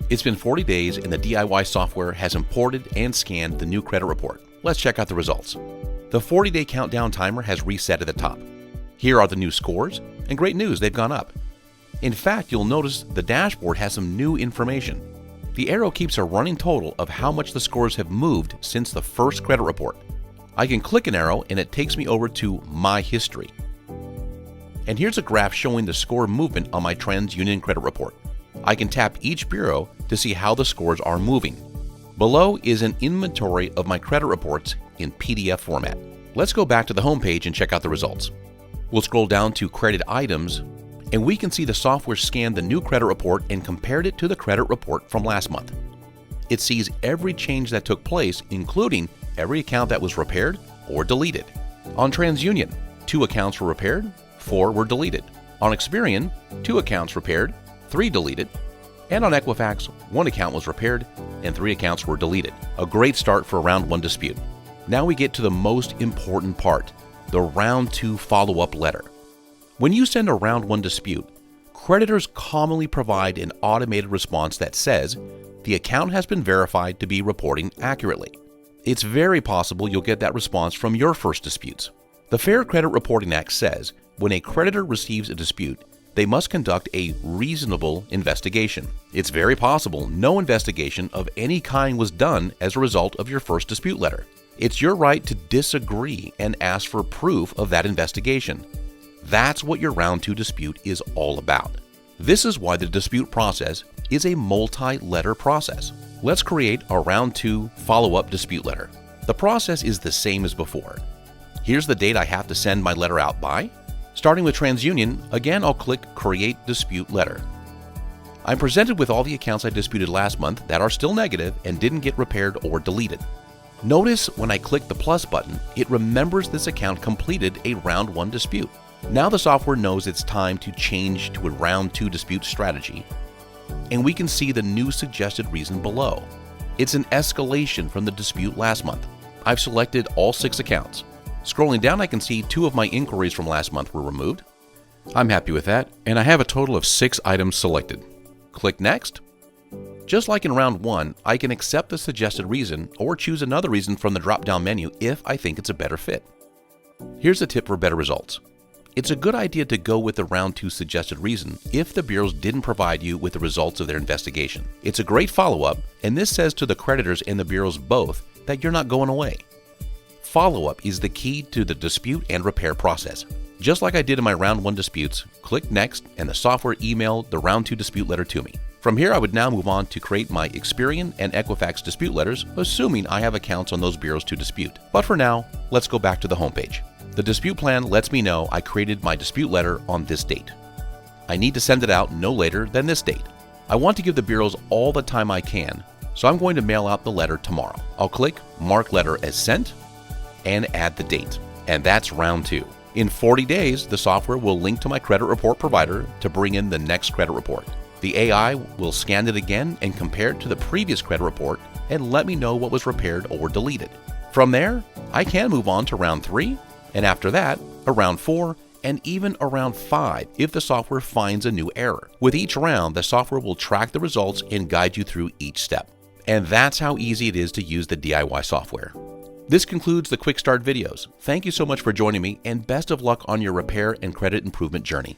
It's been 40 days and the DIY software has imported and scanned the new credit report. Let's check out the results. The 40-day countdown timer has reset at the top. Here are the new scores, and great news, they've gone up. In fact, you'll notice the dashboard has some new information. The arrow keeps a running total of how much the scores have moved since the first credit report. I can click an arrow and it takes me over to My History. And here's a graph showing the score movement on my TransUnion credit report. I can tap each bureau to see how the scores are moving. Below is an inventory of my credit reports in PDF format. Let's go back to the home page and check out the results. We'll scroll down to Credit Items, and we can see the software scanned the new credit report and compared it to the credit report from last month. It sees every change that took place, including every account that was repaired or deleted. On TransUnion, 2 accounts were repaired, 4 were deleted. On Experian, 2 accounts repaired, 3 deleted. And on Equifax, 1 account was repaired and 3 accounts were deleted. A great start for a round 1 dispute. Now we get to the most important part, the round 2 follow-up letter. When you send a round 1 dispute, creditors commonly provide an automated response that says, the account has been verified to be reporting accurately. It's very possible you'll get that response from your first disputes. The Fair Credit Reporting Act says when a creditor receives a dispute, they must conduct a reasonable investigation. It's very possible no investigation of any kind was done as a result of your first dispute letter. It's your right to disagree and ask for proof of that investigation. That's what your round 2 dispute is all about. This is why the dispute process is a multi-letter process. Let's create a round 2 follow-up dispute letter. The process is the same as before. Here's the date I have to send my letter out by. Starting with TransUnion, again I'll click Create Dispute Letter. I'm presented with all the accounts I disputed last month that are still negative and didn't get repaired or deleted. Notice when I click the plus button, it remembers this account completed a round 1 dispute. Now the software knows it's time to change to a round 2 dispute strategy, and we can see the new suggested reason below. It's an escalation from the dispute last month. I've selected all 6 accounts. Scrolling down, I can see 2 of my inquiries from last month were removed. I'm happy with that, and I have a total of 6 items selected. Click Next. Just like in round 1, I can accept the suggested reason or choose another reason from the drop-down menu if I think it's a better fit. Here's a tip for better results. It's a good idea to go with the round 2 suggested reason if the bureaus didn't provide you with the results of their investigation. It's a great follow-up, and this says to the creditors and the bureaus both that you're not going away. Follow-up is the key to the dispute and repair process. Just like I did in my round 1 disputes, click Next and the software emailed the round 2 dispute letter to me. From here, I would now move on to create my Experian and Equifax dispute letters, assuming I have accounts on those bureaus to dispute. But for now, let's go back to the homepage. The dispute plan lets me know I created my dispute letter on this date. I need to send it out no later than this date. I want to give the bureaus all the time I can, so I'm going to mail out the letter tomorrow. I'll click Mark Letter as Sent and add the date. And that's round 2. In 40 days, the software will link to my credit report provider to bring in the next credit report. The AI will scan it again and compare it to the previous credit report and let me know what was repaired or deleted. From there, I can move on to round 3, and after that, a round 4, and even a round 5 if the software finds a new error. With each round, the software will track the results and guide you through each step. And that's how easy it is to use the DIY software. This concludes the Quick Start videos. Thank you so much for joining me, and best of luck on your repair and credit improvement journey.